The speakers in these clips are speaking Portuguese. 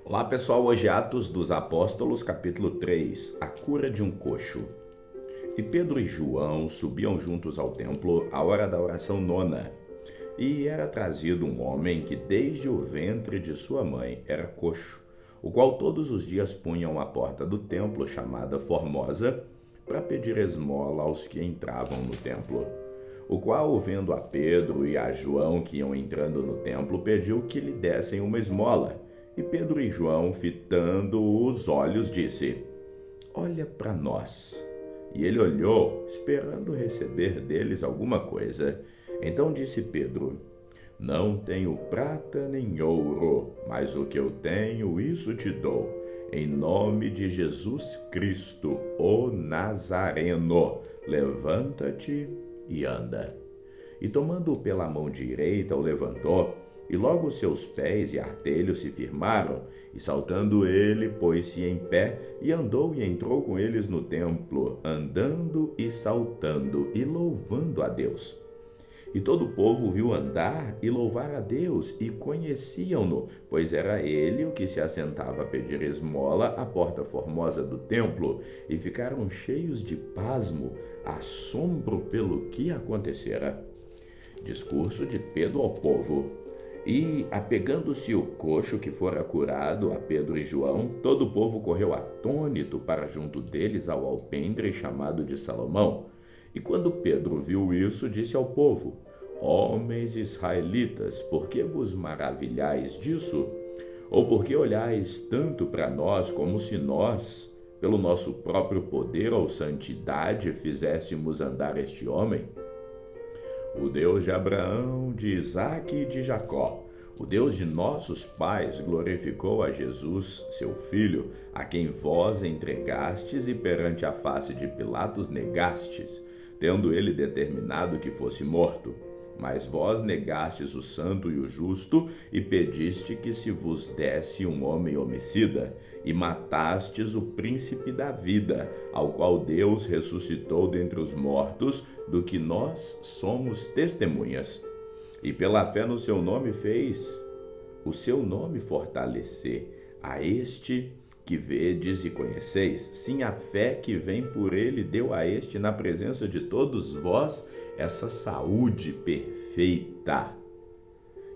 Olá pessoal, hoje Atos dos Apóstolos, capítulo 3, a cura de um coxo. E Pedro e João subiam juntos ao templo à hora da oração nona. E era trazido um homem que desde o ventre de sua mãe era coxo, o qual todos os dias punham à porta do templo, chamada Formosa, para pedir esmola aos que entravam no templo. O qual, vendo a Pedro e a João que iam entrando no templo, pediu que lhe dessem uma esmola. E Pedro e João, fitando os olhos, disse: Olha para nós. E ele olhou, esperando receber deles alguma coisa. Então disse Pedro: Não tenho prata nem ouro, mas o que eu tenho, isso te dou. Em nome de Jesus Cristo, o Nazareno, levanta-te e anda. E tomando-o pela mão direita, o levantou, e logo seus pés e artelhos se firmaram, e saltando ele, pôs-se em pé, e andou e entrou com eles no templo, andando e saltando, e louvando a Deus. E todo o povo viu andar e louvar a Deus, e conheciam-no, pois era ele o que se assentava a pedir esmola à porta formosa do templo, e ficaram cheios de pasmo, assombro pelo que acontecera. Discurso de Pedro ao povo. E, apegando-se o coxo que fora curado a Pedro e João, todo o povo correu atônito para junto deles ao alpendre chamado de Salomão. E quando Pedro viu isso, disse ao povo: Homens israelitas, por que vos maravilhais disso? Ou por que olhais tanto para nós, como se nós, pelo nosso próprio poder ou santidade, fizéssemos andar este homem? O Deus de Abraão, de Isaque e de Jacó, o Deus de nossos pais, glorificou a Jesus, seu filho, a quem vós entregastes e perante a face de Pilatos negastes, tendo ele determinado que fosse morto. Mas vós negastes o santo e o justo, e pediste que se vos desse um homem homicida, e matastes o príncipe da vida, ao qual Deus ressuscitou dentre os mortos, do que nós somos testemunhas. E pela fé no seu nome fez o seu nome fortalecer, a este que vedes e conheceis. Sim, a fé que vem por ele deu a este, na presença de todos vós, essa saúde perfeita.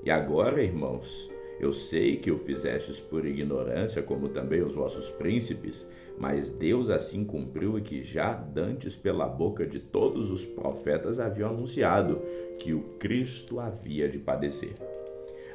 E agora, irmãos, eu sei que o fizestes por ignorância, como também os vossos príncipes, mas Deus assim cumpriu e que já dantes pela boca de todos os profetas haviam anunciado que o Cristo havia de padecer.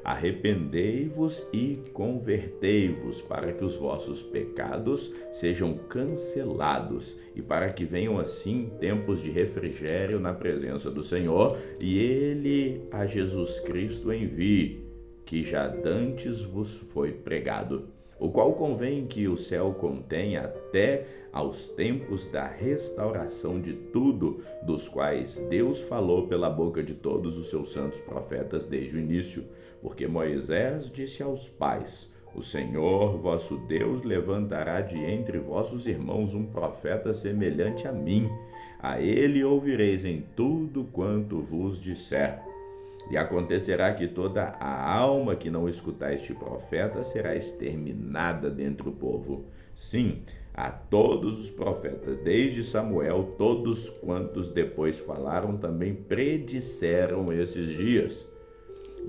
Arrependei-vos e convertei-vos, para que os vossos pecados sejam cancelados, e para que venham assim tempos de refrigério na presença do Senhor, e Ele a Jesus Cristo envie, que já dantes vos foi pregado, o qual convém que o céu contenha até aos tempos da restauração de tudo, dos quais Deus falou pela boca de todos os seus santos profetas desde o início. Porque Moisés disse aos pais: O Senhor vosso Deus levantará de entre vossos irmãos um profeta semelhante a mim. A ele ouvireis em tudo quanto vos disser. E acontecerá que toda a alma que não escutar este profeta será exterminada dentre o povo. Sim, a todos os profetas, desde Samuel, todos quantos depois falaram também predisseram esses dias.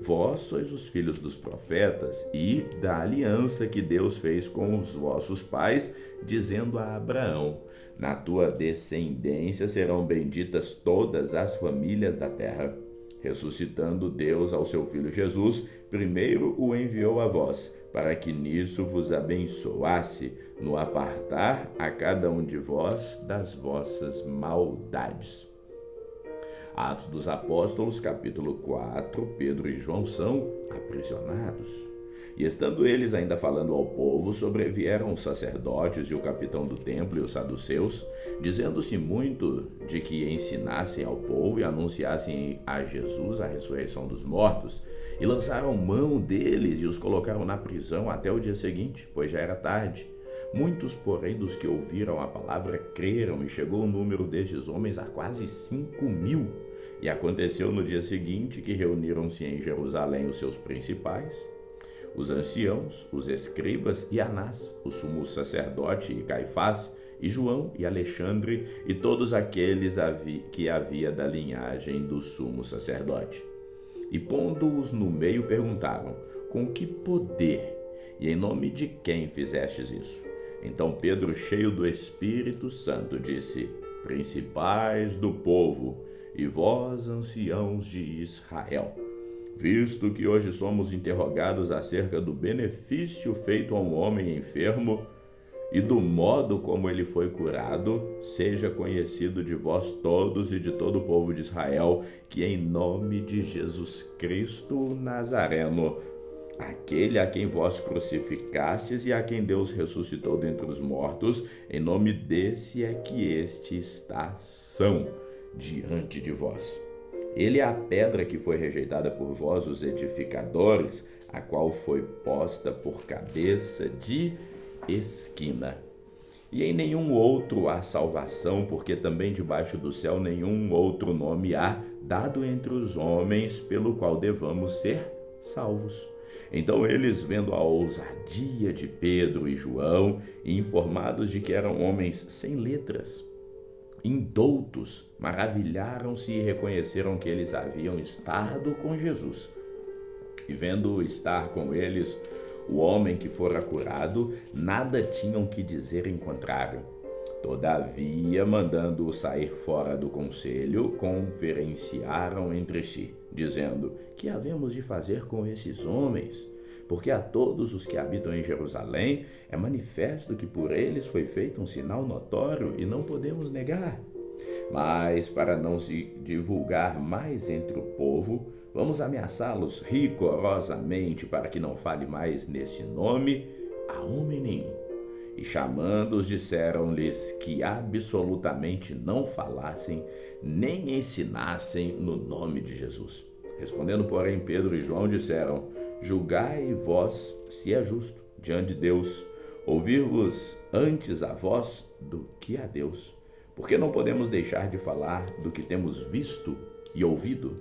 Vós sois os filhos dos profetas e da aliança que Deus fez com os vossos pais, dizendo a Abraão: Na tua descendência serão benditas todas as famílias da terra. Ressuscitando Deus ao seu Filho Jesus, primeiro o enviou a vós, para que nisso vos abençoasse, no apartar a cada um de vós das vossas maldades. Atos dos Apóstolos, capítulo 4, Pedro e João são aprisionados. E estando eles ainda falando ao povo, sobrevieram os sacerdotes e o capitão do templo e os saduceus, dizendo-se muito de que ensinassem ao povo e anunciassem a Jesus a ressurreição dos mortos, e lançaram mão deles e os colocaram na prisão até o dia seguinte, pois já era tarde. Muitos, porém, dos que ouviram a palavra creram, e chegou o número destes homens a quase 5.000. E aconteceu no dia seguinte que reuniram-se em Jerusalém os seus principais, os anciãos, os escribas e Anás, o sumo sacerdote e Caifás, e João e Alexandre, e todos aqueles que havia da linhagem do sumo sacerdote. E pondo-os no meio, perguntaram: com que poder e em nome de quem fizestes isso? Então Pedro, cheio do Espírito Santo, disse: principais do povo, e vós, anciãos de Israel, visto que hoje somos interrogados acerca do benefício feito a um homem enfermo e do modo como ele foi curado, seja conhecido de vós todos e de todo o povo de Israel, que em nome de Jesus Cristo Nazareno, aquele a quem vós crucificastes e a quem Deus ressuscitou dentre os mortos, em nome desse é que este está são diante de vós. Ele é a pedra que foi rejeitada por vós, os edificadores, a qual foi posta por cabeça de esquina. E em nenhum outro há salvação, porque também debaixo do céu nenhum outro nome há dado entre os homens pelo qual devamos ser salvos. Então eles, vendo a ousadia de Pedro e João, e informados de que eram homens sem letras, indoutos, maravilharam-se e reconheceram que eles haviam estado com Jesus. E vendo estar com eles o homem que fora curado, nada tinham que dizer em contrário. Todavia, mandando-o sair fora do conselho, conferenciaram entre si, dizendo: que havemos de fazer com esses homens? Porque a todos os que habitam em Jerusalém é manifesto que por eles foi feito um sinal notório e não podemos negar. Mas, para não se divulgar mais entre o povo, vamos ameaçá-los rigorosamente para que não fale mais nesse nome a homem nenhum. E chamando-os, disseram-lhes que absolutamente não falassem nem ensinassem no nome de Jesus. Respondendo, porém, Pedro e João disseram: julgai vós se é justo diante de Deus ouvir-vos antes a vós do que a Deus. Porque não podemos deixar de falar do que temos visto e ouvido.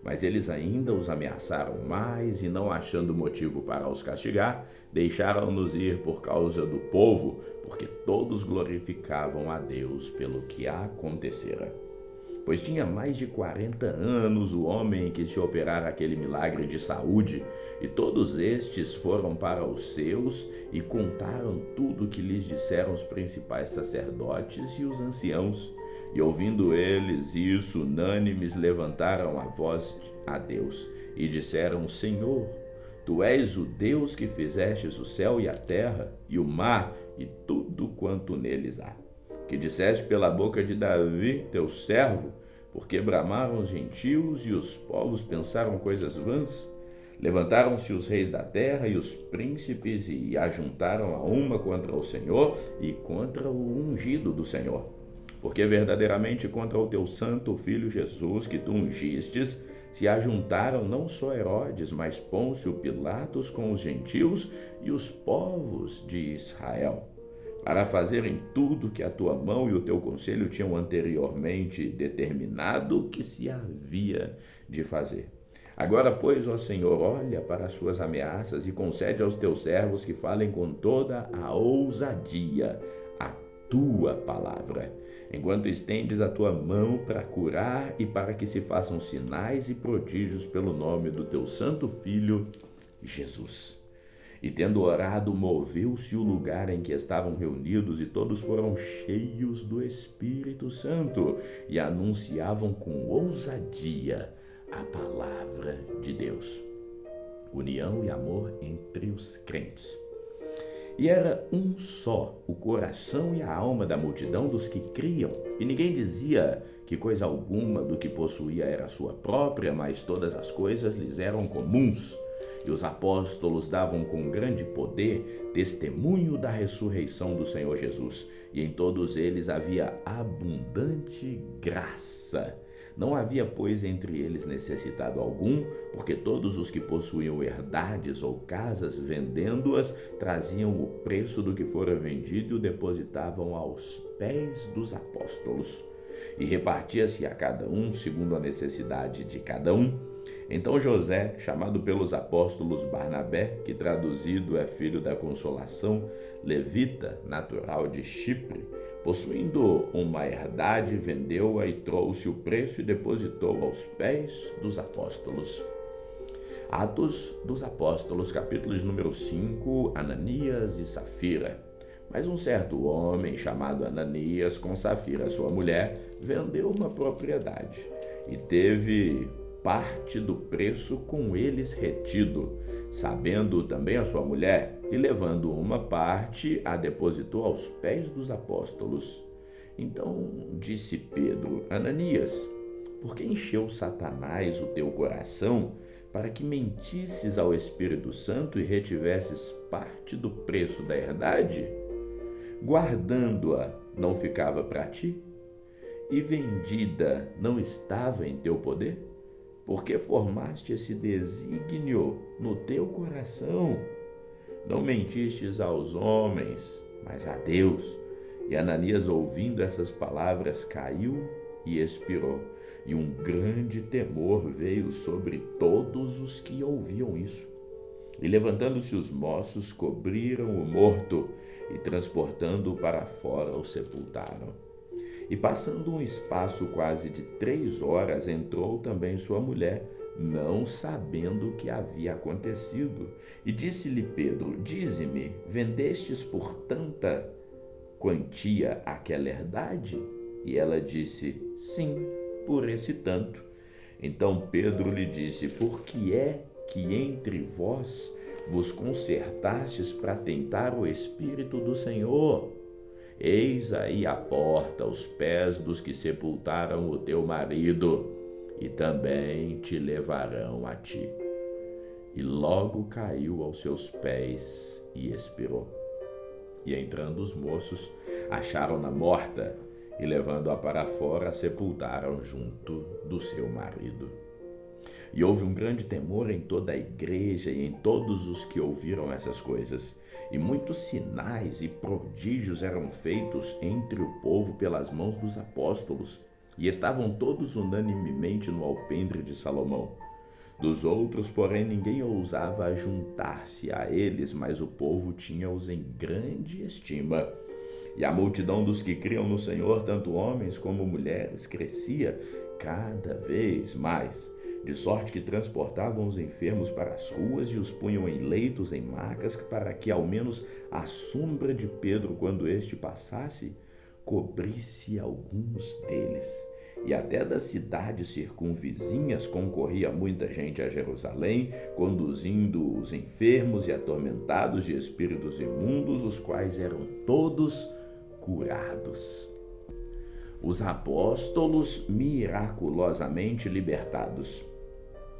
Mas eles ainda os ameaçaram mais, e não achando motivo para os castigar, deixaram-nos ir por causa do povo, porque todos glorificavam a Deus pelo que acontecera. Pois tinha mais de 40 anos o homem em que se operara aquele milagre de saúde, e todos estes foram para os seus e contaram tudo o que lhes disseram os principais sacerdotes e os anciãos. E ouvindo eles isso, unânimes levantaram a voz a Deus e disseram: Senhor, Tu és o Deus que fizestes o céu e a terra e o mar e tudo quanto neles há. Que disseste pela boca de Davi, teu servo, porque bramaram os gentios e os povos pensaram coisas vãs. Levantaram-se os reis da terra e os príncipes e ajuntaram a uma contra o Senhor e contra o ungido do Senhor. Porque verdadeiramente contra o teu santo Filho Jesus, que tu ungistes, se ajuntaram não só Herodes, mas Pôncio Pilatos com os gentios e os povos de Israel, para fazerem tudo que a tua mão e o teu conselho tinham anteriormente determinado que se havia de fazer. Agora, pois, ó Senhor, olha para as suas ameaças e concede aos teus servos que falem com toda a ousadia a tua palavra, enquanto estendes a tua mão para curar e para que se façam sinais e prodígios pelo nome do teu santo Filho, Jesus. E tendo orado, moveu-se o lugar em que estavam reunidos, e todos foram cheios do Espírito Santo e anunciavam com ousadia a palavra de Deus. União e amor entre os crentes. E era um só o coração e a alma da multidão dos que criam, e ninguém dizia que coisa alguma do que possuía era sua própria, mas todas as coisas lhes eram comuns. E os apóstolos davam com grande poder testemunho da ressurreição do Senhor Jesus, e em todos eles havia abundante graça. Não havia, pois, entre eles necessitado algum, porque todos os que possuíam herdades ou casas, vendendo-as, traziam o preço do que fora vendido e o depositavam aos pés dos apóstolos. E repartia-se a cada um segundo a necessidade de cada um. Então José, chamado pelos apóstolos Barnabé, que traduzido é filho da consolação, levita, natural de Chipre, possuindo uma herdade, vendeu-a e trouxe o preço e depositou aos pés dos apóstolos. Atos dos Apóstolos, capítulo de número 5, Ananias e Safira. Mas um certo homem chamado Ananias, com Safira, sua mulher, vendeu uma propriedade e teve parte do preço com eles retido, sabendo também a sua mulher, e levando uma parte, a depositou aos pés dos apóstolos. Então disse Pedro: Ananias, por que encheu Satanás o teu coração para que mentisses ao Espírito Santo e retivesses parte do preço da herdade? Guardando-a não ficava para ti? E vendida não estava em teu poder? Porque formaste esse desígnio no teu coração? Não mentistes aos homens, mas a Deus. E Ananias, ouvindo essas palavras, caiu e expirou. E um grande temor veio sobre todos os que ouviam isso. E levantando-se os moços, cobriram o morto e, transportando-o para fora, o sepultaram. E passando um espaço quase de 3 horas, entrou também sua mulher, não sabendo o que havia acontecido. E disse-lhe Pedro: Dize-me, vendestes por tanta quantia aquela herdade? E ela disse: Sim, por esse tanto. Então Pedro lhe disse: Por que é que entre vós vos concertastes para tentar o Espírito do Senhor? Eis aí a porta aos pés dos que sepultaram o teu marido, e também te levarão a ti. E logo caiu aos seus pés e expirou. E entrando os moços, acharam-na morta, e levando-a para fora, a sepultaram junto do seu marido. E houve um grande temor em toda a igreja e em todos os que ouviram essas coisas. E muitos sinais e prodígios eram feitos entre o povo pelas mãos dos apóstolos. E estavam todos unanimemente no alpendre de Salomão. Dos outros, porém, ninguém ousava juntar-se a eles, mas o povo tinha-os em grande estima. E a multidão dos que criam no Senhor, tanto homens como mulheres, crescia cada vez mais, de sorte que transportavam os enfermos para as ruas e os punham em leitos, em macas, para que ao menos a sombra de Pedro, quando este passasse, cobrisse alguns deles. E até das cidades circunvizinhas concorria muita gente a Jerusalém, conduzindo os enfermos e atormentados de espíritos imundos, os quais eram todos curados. Os apóstolos miraculosamente libertados.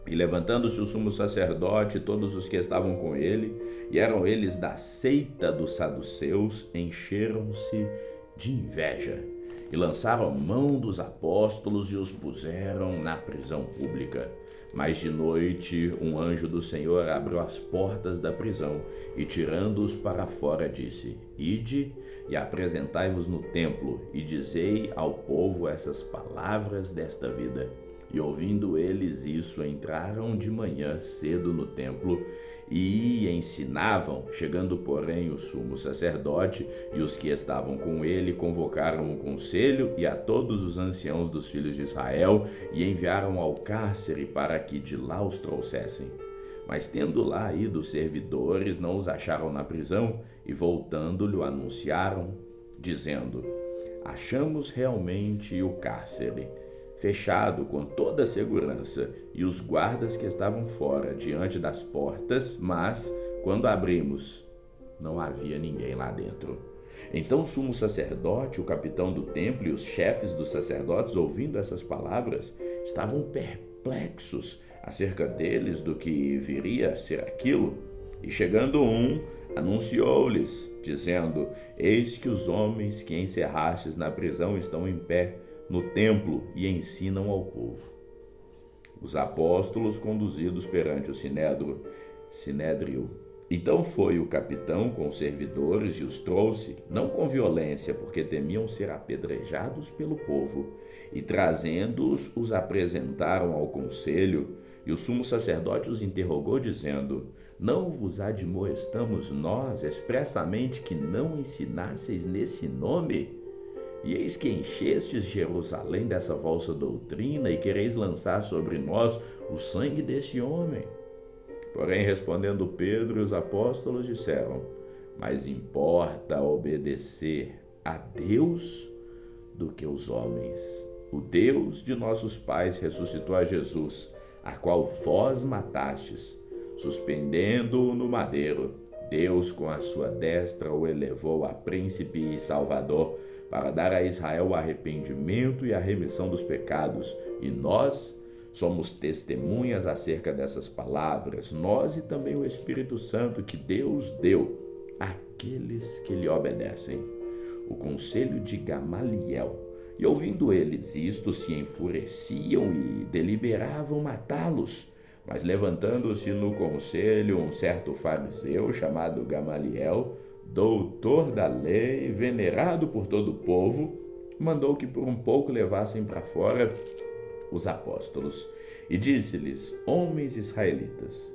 E levantando-se o sumo sacerdote e todos os que estavam com ele, e eram eles da seita dos saduceus, encheram-se de inveja e lançaram mão dos apóstolos e os puseram na prisão pública. Mas de noite um anjo do Senhor abriu as portas da prisão e, tirando-os para fora, disse: Ide e apresentai-vos no templo e dizei ao povo essas palavras desta vida. E ouvindo eles isso, entraram de manhã cedo no templo e ensinavam. Chegando, porém, o sumo sacerdote e os que estavam com ele convocaram o conselho e a todos os anciãos dos filhos de Israel e enviaram ao cárcere para que de lá os trouxessem. Mas tendo lá ido os servidores, não os acharam na prisão e voltando-lhe o anunciaram, dizendo: Achamos realmente o cárcere fechado com toda a segurança, e os guardas que estavam fora, diante das portas, mas, quando abrimos, não havia ninguém lá dentro. Então o sumo sacerdote, o capitão do templo e os chefes dos sacerdotes, ouvindo essas palavras, estavam perplexos acerca deles do que viria a ser aquilo. E chegando um, anunciou-lhes, dizendo: Eis que os homens que encerrastes na prisão estão em pé no templo e ensinam ao povo. Os apóstolos conduzidos perante o sinédrio. Então foi o capitão com os servidores e os trouxe, não com violência, porque temiam ser apedrejados pelo povo, e trazendo-os, os apresentaram ao conselho, E o sumo sacerdote os interrogou, dizendo: Não vos admoestamos nós expressamente que não ensinasseis nesse nome? E eis que enchestes Jerusalém dessa falsa doutrina e quereis lançar sobre nós o sangue desse homem. Porém, respondendo Pedro e os apóstolos, disseram: Mais importa obedecer a Deus do que os homens. O Deus de nossos pais ressuscitou a Jesus, a qual vós matastes, suspendendo-o no madeiro. Deus, com a sua destra, o elevou a príncipe e salvador, para dar a Israel o arrependimento e a remissão dos pecados. E nós somos testemunhas acerca dessas palavras, nós e também o Espírito Santo que Deus deu àqueles que lhe obedecem. O conselho de Gamaliel. E ouvindo eles isto, se enfureciam e deliberavam matá-los. Mas levantando-se no conselho um certo fariseu chamado Gamaliel, doutor da lei, venerado por todo o povo, mandou que por um pouco levassem para fora os apóstolos. E disse-lhes: Homens israelitas,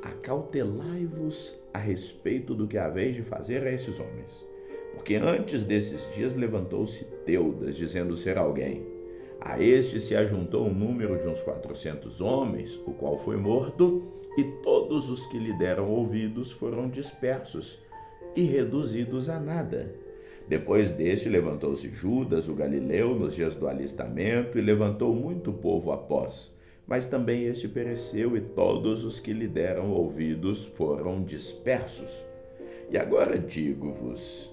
acautelai-vos a respeito do que haveis de fazer a esses homens. Porque antes desses dias levantou-se Teudas, dizendo ser alguém. A este se ajuntou um número de uns 400 homens, o qual foi morto, e todos os que lhe deram ouvidos foram dispersos e reduzidos a nada. Depois deste levantou-se Judas, o galileu, nos dias do alistamento, e levantou muito povo após. Mas também este pereceu, e todos os que lhe deram ouvidos foram dispersos. E agora digo-vos: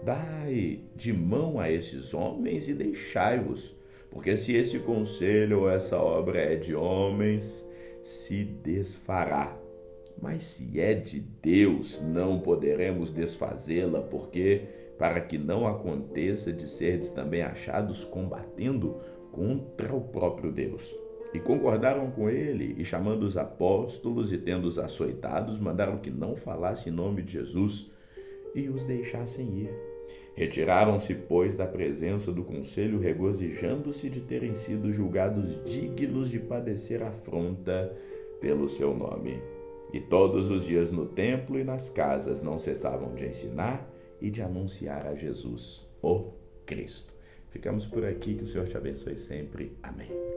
dai de mão a esses homens e deixai-vos, porque se esse conselho ou essa obra é de homens, se desfará. Mas se é de Deus, não poderemos desfazê-la, porque para que não aconteça de serdes também achados combatendo contra o próprio Deus. E concordaram com ele, e chamando os apóstolos e tendo-os açoitados, mandaram que não falasse em nome de Jesus e os deixassem ir. Retiraram-se, pois, da presença do conselho, regozijando-se de terem sido julgados dignos de padecer afronta pelo seu nome. E todos os dias no templo e nas casas não cessavam de ensinar e de anunciar a Jesus, o Cristo. Ficamos por aqui, que o Senhor te abençoe sempre. Amém.